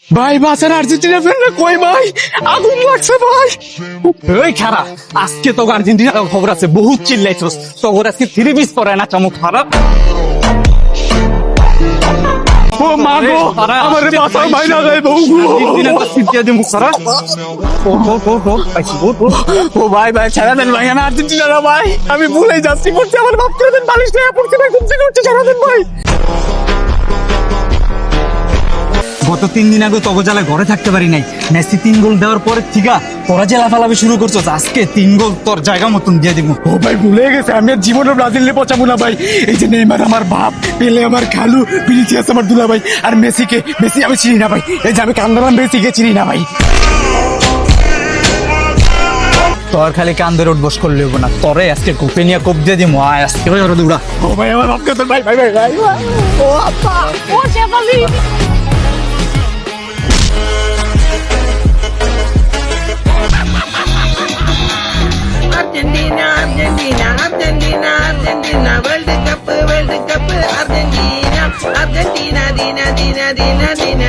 ভাই বাঁচার আর্জেন্টিনা ফ্যানরা কই ভাই? আগুন লাগছে ভাই। এই খারাপ, আজকে তো আর্জেন্টিনার খবর আছে, বহুত চিল্লাইছস। তোর আজকে 3 পিস পরে না চমক খারাপ। ও মা গো, আমারে বাঁচাও ভাই, না যাই বউ গো। আর্জেন্টিনা তো সিটিয়া দিমু খারাপ। ও ভাই ভাই ছাড়া দেন ভাই, আমি আর্জেন্টিনা না ভাই, আমি ভুলে যাচ্ছি পড়ছি, আমার মাফ করে দেন, বালিশ দেয়া পড়ছে ভাই, ঘুম থেকে উঠছে, ছাড়া দেন ভাই। গত 3 দিন আগে তবে জ্বালা ঘরে থাকতে পারি নাই। মেসি 3 গোল দেওয়ার পরে থিকা তোরা যে লাফালাফি শুরু করছো, আজকে 3 গোল তোর জায়গা মতন দিয়ে দিব। ও ভাই ভুলে গেছে, আমি আর জীবনে ব্রাজিল নিয়ে পচাবো না ভাই। এই যে নেইমার আমার বাপ, পেলে আমার খালু, ভিনিসিয়াস আমার দুলা ভাই, আর মেসি আমি চিনি না ভাই। এই যে আমি কান্দালাম, মেসিকে চিনি না ভাই। তোর খালি কান্দে রোড বস করলে হবো না, তোরে আজকে কোপে নিয়ে কোপ দিয়ে দিব। আয় আজকে ভাই ওরা দৌড়া। ও ভাই আমার মাফ করে দেন ভাই, ভাই ভাই ভাই। ও আপা, ও Shefali. Argentina, Argentina, Argentina, Argentina, World Cup, Argentina, Argentina, Dina, Dina, Dina, Dina,